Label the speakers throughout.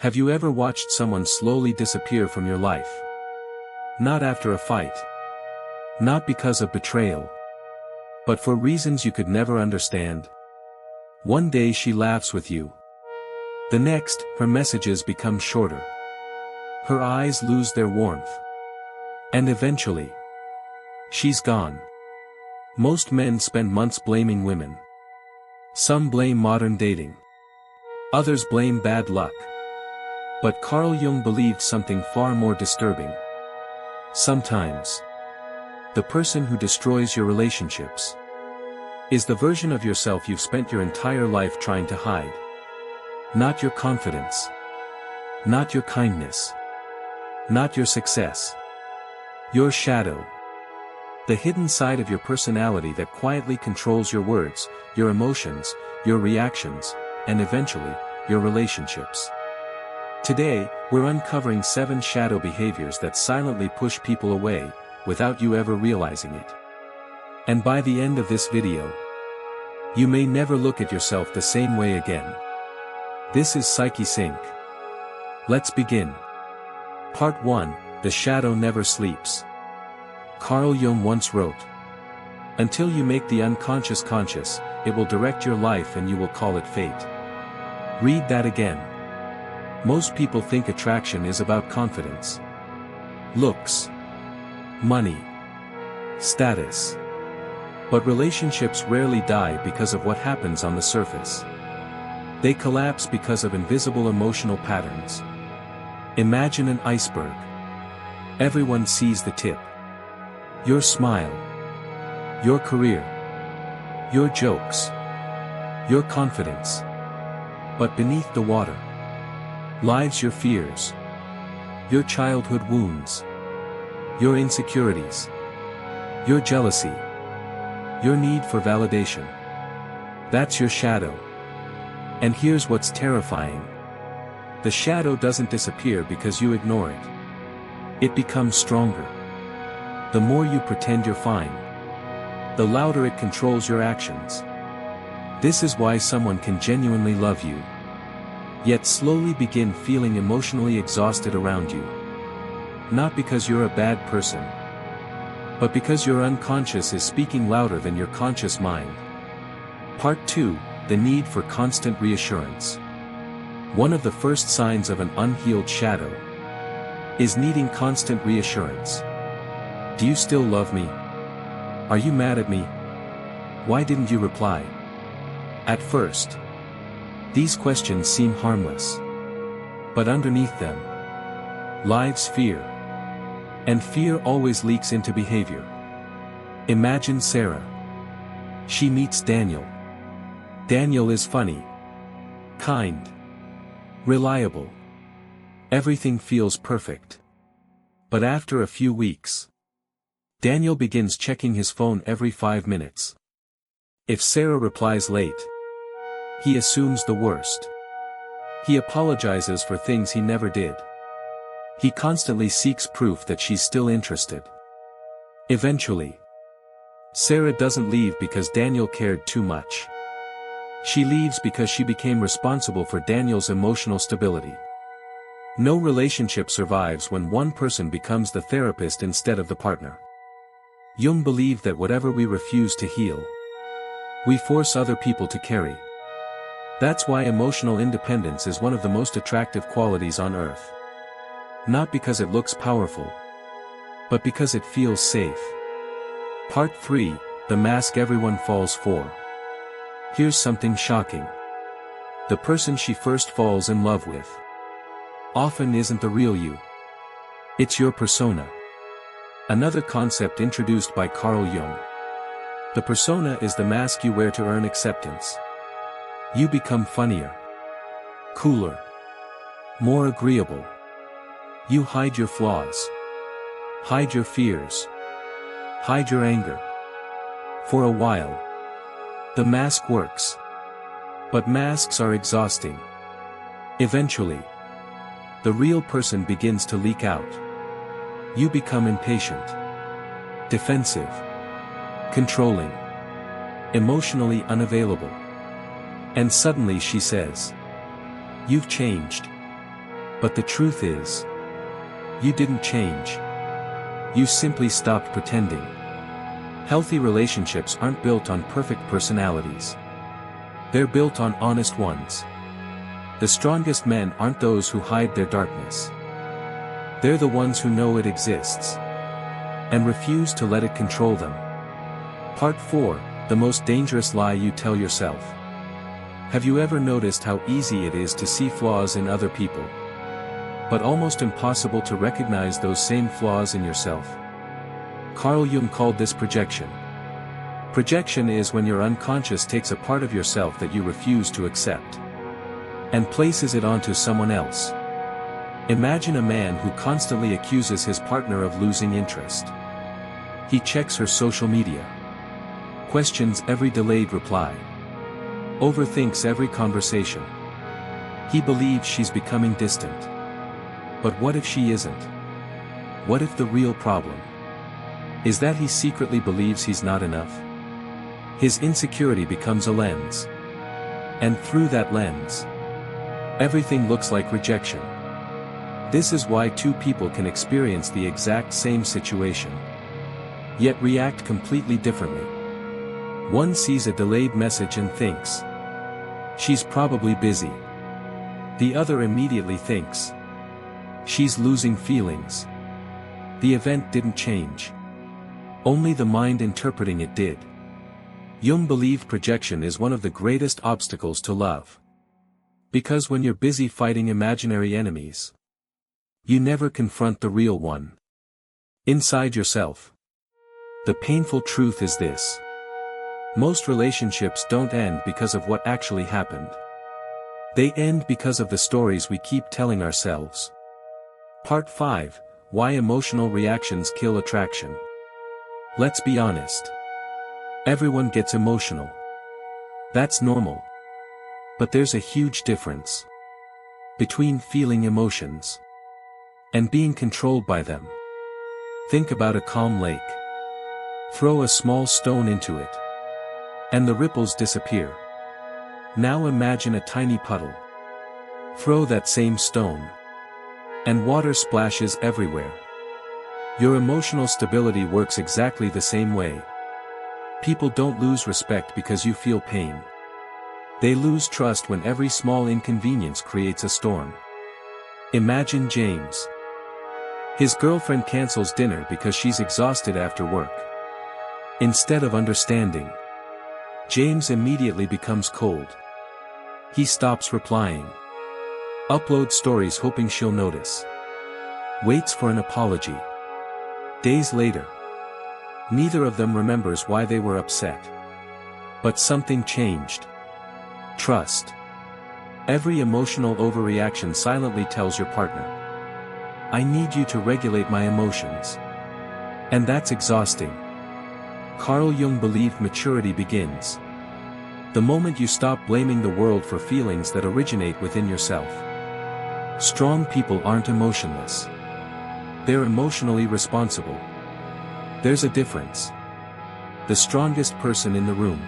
Speaker 1: Have you ever watched someone slowly disappear from your life? Not after a fight. Not because of betrayal. But for reasons you could never understand. One day she laughs with you. The next, her messages become shorter. Her eyes lose their warmth. And eventually, she's gone. Most men spend months blaming women. Some blame modern dating. Others blame bad luck. But Carl Jung believed something far more disturbing. Sometimes, the person who destroys your relationships is the version of yourself you've spent your entire life trying to hide. Not your confidence. Not your kindness. Not your success. Your shadow. The hidden side of your personality that quietly controls your words, your emotions, your reactions, and eventually, your relationships. Today, we're uncovering 7 shadow behaviors that silently push people away, without you ever realizing it. And by the end of this video, you may never look at yourself the same way again. This is Psyche Sync. Let's begin. Part 1, The Shadow Never Sleeps. Carl Jung once wrote, "Until you make the unconscious conscious, it will direct your life and you will call it fate." Read that again. Most people think attraction is about confidence, looks, money, status. But relationships rarely die because of what happens on the surface. They collapse because of invisible emotional patterns. Imagine an iceberg. Everyone sees the tip. Your smile. Your career. Your jokes. Your confidence. But beneath the water lies your fears. Your childhood wounds. Your insecurities. Your jealousy. Your need for validation. That's your shadow. And here's what's terrifying. The shadow doesn't disappear because you ignore it. It becomes stronger. The more you pretend you're fine, the louder it controls your actions. This is why someone can genuinely love you, yet slowly begin feeling emotionally exhausted around you. Not because you're a bad person, but because your unconscious is speaking louder than your conscious mind. Part 2, The Need for Constant Reassurance. One of the first signs of an unhealed shadow is needing constant reassurance. Do you still love me? Are you mad at me? Why didn't you reply? At first, these questions seem harmless. But underneath them lies fear. And fear always leaks into behavior. Imagine Sarah. She meets Daniel. Daniel is funny, kind, reliable. Everything feels perfect. But after a few weeks, Daniel begins checking his phone every 5 minutes. If Sarah replies late, he assumes the worst. He apologizes for things he never did. He constantly seeks proof that she's still interested. Eventually, Sarah doesn't leave because Daniel cared too much. She leaves because she became responsible for Daniel's emotional stability. No relationship survives when one person becomes the therapist instead of the partner. Jung believed that whatever we refuse to heal, we force other people to carry. That's why emotional independence is one of the most attractive qualities on earth. Not because it looks powerful, but because it feels safe. Part 3, The Mask Everyone Falls For. Here's something shocking. The person she first falls in love with often isn't the real you. It's your persona. Another concept introduced by Carl Jung. The persona is the mask you wear to earn acceptance. You become funnier, cooler, more agreeable. You hide your flaws, hide your fears, hide your anger. For a while, the mask works. But masks are exhausting. Eventually, the real person begins to leak out. You become impatient, defensive, controlling, emotionally unavailable. And suddenly she says, "You've changed." But the truth is, you didn't change. You simply stopped pretending. Healthy relationships aren't built on perfect personalities. They're built on honest ones. The strongest men aren't those who hide their darkness. They're the ones who know it exists and refuse to let it control them. Part 4, the most dangerous lie you tell yourself. Have you ever noticed how easy it is to see flaws in other people, but almost impossible to recognize those same flaws in yourself? Carl Jung called this projection. Projection is when your unconscious takes a part of yourself that you refuse to accept and places it onto someone else. Imagine a man who constantly accuses his partner of losing interest. He checks her social media, questions every delayed reply, overthinks every conversation. He believes she's becoming distant. But what if she isn't? What if the real problem is that he secretly believes he's not enough? His insecurity becomes a lens. And through that lens, everything looks like rejection. This is why two people can experience the exact same situation, yet react completely differently. One sees a delayed message and thinks, she's probably busy. The other immediately thinks, she's losing feelings. The event didn't change. Only the mind interpreting it did. Jung believed projection is one of the greatest obstacles to love. Because when you're busy fighting imaginary enemies, you never confront the real one inside yourself. The painful truth is this: most relationships don't end because of what actually happened. They end because of the stories we keep telling ourselves. Part 5, Why Emotional Reactions Kill Attraction. Let's be honest. Everyone gets emotional. That's normal. But there's a huge difference between feeling emotions and being controlled by them. Think about a calm lake. Throw a small stone into it, and the ripples disappear. Now imagine a tiny puddle. Throw that same stone, and water splashes everywhere. Your emotional stability works exactly the same way. People don't lose respect because you feel pain. They lose trust when every small inconvenience creates a storm. Imagine James. His girlfriend cancels dinner because she's exhausted after work. Instead of understanding, James immediately becomes cold. He stops replying. Uploads stories hoping she'll notice. Waits for an apology. Days later, neither of them remembers why they were upset. But something changed. Trust. Every emotional overreaction silently tells your partner, I need you to regulate my emotions. And that's exhausting. Carl Jung believed maturity begins the moment you stop blaming the world for feelings that originate within yourself. Strong people aren't emotionless. They're emotionally responsible. There's a difference. The strongest person in the room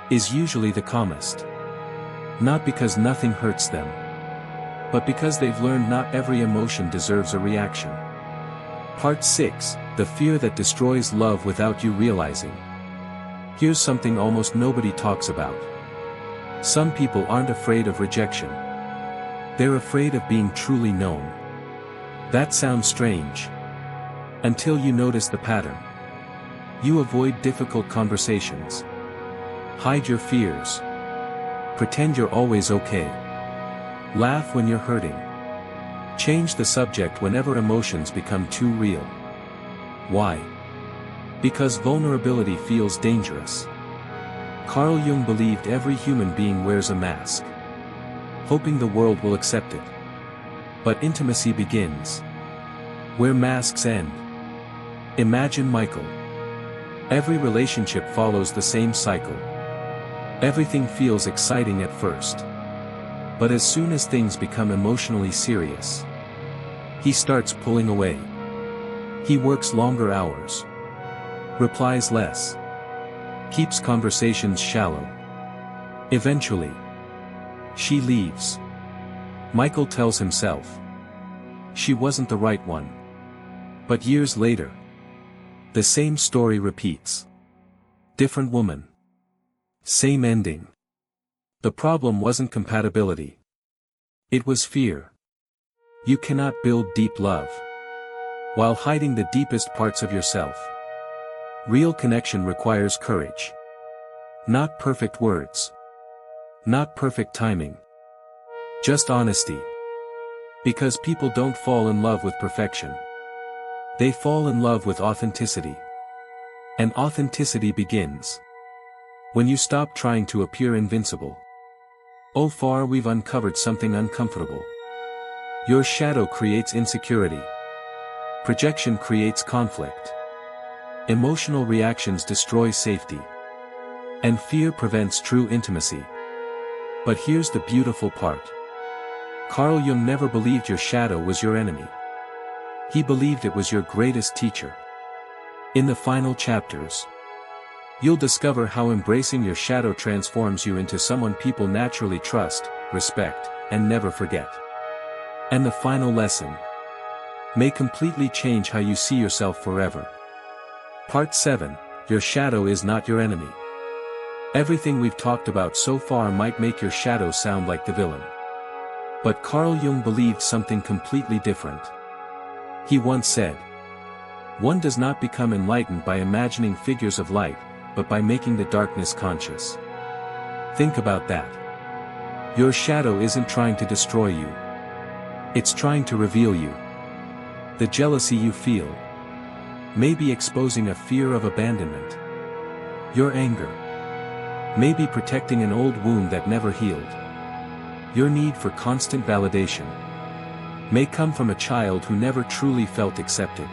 Speaker 1: is usually the calmest. Not because nothing hurts them, but because they've learned not every emotion deserves a reaction. Part 6, The Fear That Destroys Love Without You Realizing. Here's something almost nobody talks about. Some people aren't afraid of rejection. They're afraid of being truly known. That sounds strange. Until you notice the pattern. You avoid difficult conversations. Hide your fears. Pretend you're always okay. Laugh when you're hurting. Change the subject whenever emotions become too real. Why? Because vulnerability feels dangerous. Carl Jung believed every human being wears a mask, hoping the world will accept it. But intimacy begins where masks end. Imagine Michael. Every relationship follows the same cycle. Everything feels exciting at first. But as soon as things become emotionally serious, he starts pulling away. He works longer hours, replies less, keeps conversations shallow. Eventually, she leaves. Michael tells himself. She wasn't the right one. But years later, the same story repeats. Different woman. Same ending. The problem wasn't compatibility. It was fear. You cannot build deep love while hiding the deepest parts of yourself. Real connection requires courage. Not perfect words. Not perfect timing. Just honesty. Because people don't fall in love with perfection. They fall in love with authenticity. And authenticity begins when you stop trying to appear invincible. Oh, far we've uncovered something uncomfortable. Your shadow creates insecurity. Projection creates conflict. Emotional reactions destroy safety. And fear prevents true intimacy. But here's the beautiful part. Carl Jung never believed your shadow was your enemy. He believed it was your greatest teacher. In the final chapters, you'll discover how embracing your shadow transforms you into someone people naturally trust, respect, and never forget. And the final lesson may completely change how you see yourself forever. Part 7, Your shadow is not your enemy. Everything we've talked about so far might make your shadow sound like the villain. But Carl Jung believed something completely different. He once said, "One does not become enlightened by imagining figures of light, but by making the darkness conscious." Think about that. Your shadow isn't trying to destroy you. It's trying to reveal you. The jealousy you feel may be exposing a fear of abandonment. Your anger may be protecting an old wound that never healed. Your need for constant validation may come from a child who never truly felt accepted.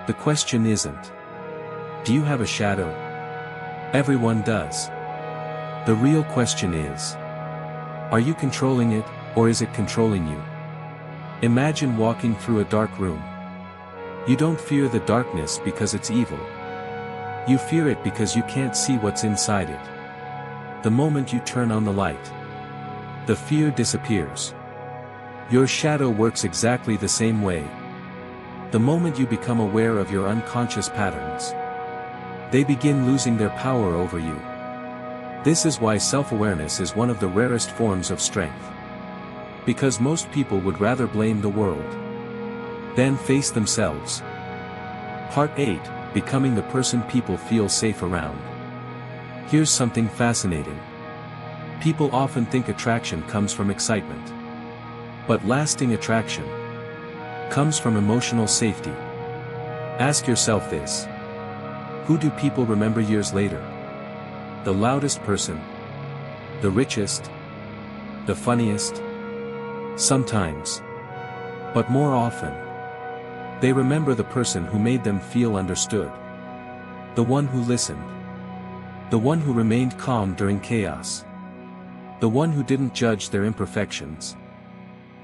Speaker 1: The question isn't, do you have a shadow? Everyone does. The real question is, are you controlling it, or is it controlling you? Imagine walking through a dark room. You don't fear the darkness because it's evil. You fear it because you can't see what's inside it. The moment you turn on the light, the fear disappears. Your shadow works exactly the same way. The moment you become aware of your unconscious patterns, they begin losing their power over you. This is why self-awareness is one of the rarest forms of strength. Because most people would rather blame the world than face themselves. Part 8, Becoming the person people feel safe around. Here's something fascinating. People often think attraction comes from excitement. But lasting attraction comes from emotional safety. Ask yourself this. Who do people remember years later? The loudest person? The richest? The funniest? Sometimes. But more often, they remember the person who made them feel understood. The one who listened. The one who remained calm during chaos. The one who didn't judge their imperfections.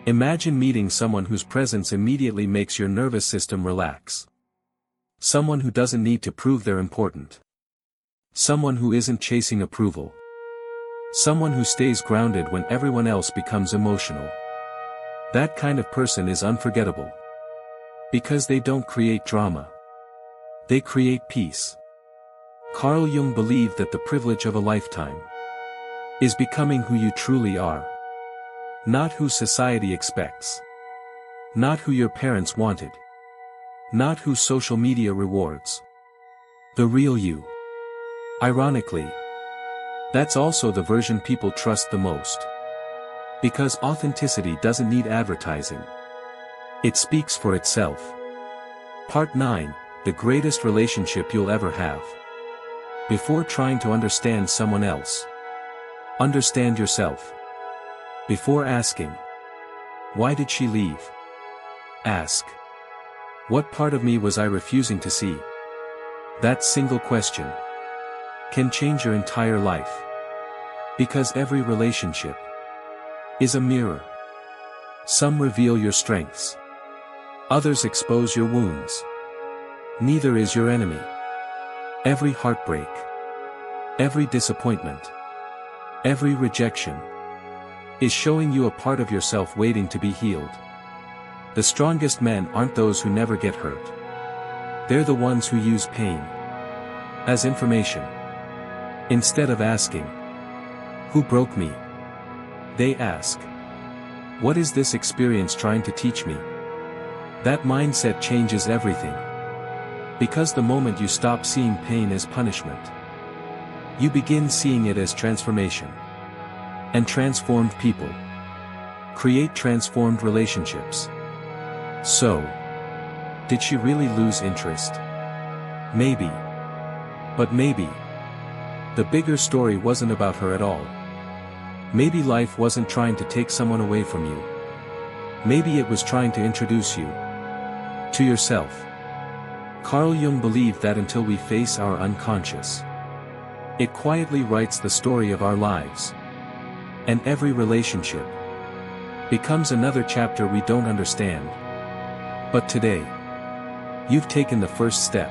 Speaker 1: Imagine meeting someone whose presence immediately makes your nervous system relax. Someone who doesn't need to prove they're important. Someone who isn't chasing approval. Someone who stays grounded when everyone else becomes emotional. That kind of person is unforgettable. Because they don't create drama. They create peace. Carl Jung believed that the privilege of a lifetime is becoming who you truly are. Not who society expects. Not who your parents wanted. Not who social media rewards. The real you. Ironically, that's also the version people trust the most. Because authenticity doesn't need advertising. It speaks for itself. Part 9, The greatest relationship you'll ever have. Before trying to understand someone else, understand yourself. Before asking, why did she leave? Ask, what part of me was I refusing to see? That single question can change your entire life. Because every relationship is a mirror. Some reveal your strengths. Others expose your wounds. Neither is your enemy. Every heartbreak, every disappointment, every rejection is showing you a part of yourself waiting to be healed. The strongest men aren't those who never get hurt. They're the ones who use pain as information. Instead of asking, "Who broke me?" they ask, "What is this experience trying to teach me?" That mindset changes everything. Because the moment you stop seeing pain as punishment, you begin seeing it as transformation. And transformed people create transformed relationships. So, did she really lose interest? Maybe. But maybe the bigger story wasn't about her at all. Maybe life wasn't trying to take someone away from you. Maybe it was trying to introduce you to yourself. Carl Jung believed that until we face our unconscious, it quietly writes the story of our lives. And every relationship becomes another chapter we don't understand. But today, you've taken the first step.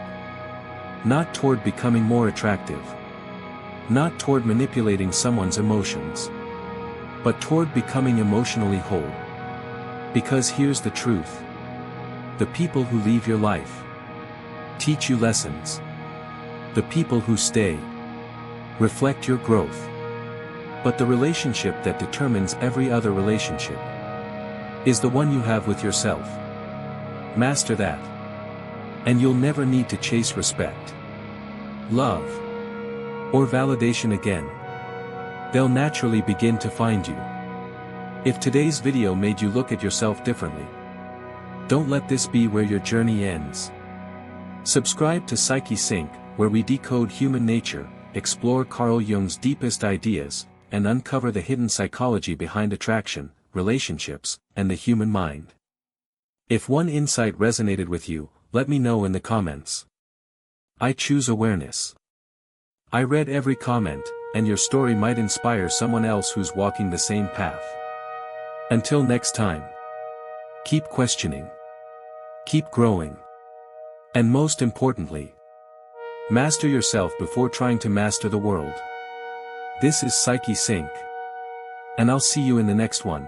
Speaker 1: Not toward becoming more attractive. Not toward manipulating someone's emotions. But toward becoming emotionally whole. Because here's the truth. The people who leave your life teach you lessons. The people who stay reflect your growth. But the relationship that determines every other relationship is the one you have with yourself. Master that. And you'll never need to chase respect, love, or validation again. They'll naturally begin to find you. If today's video made you look at yourself differently, don't let this be where your journey ends. Subscribe to Psyche Sync, where we decode human nature, explore Carl Jung's deepest ideas, and uncover the hidden psychology behind attraction, relationships, and the human mind. If one insight resonated with you, let me know in the comments. I choose awareness. I read every comment, and your story might inspire someone else who's walking the same path. Until next time, keep questioning, keep growing, and most importantly, master yourself before trying to master the world. This is Psyche Sync, and I'll see you in the next one.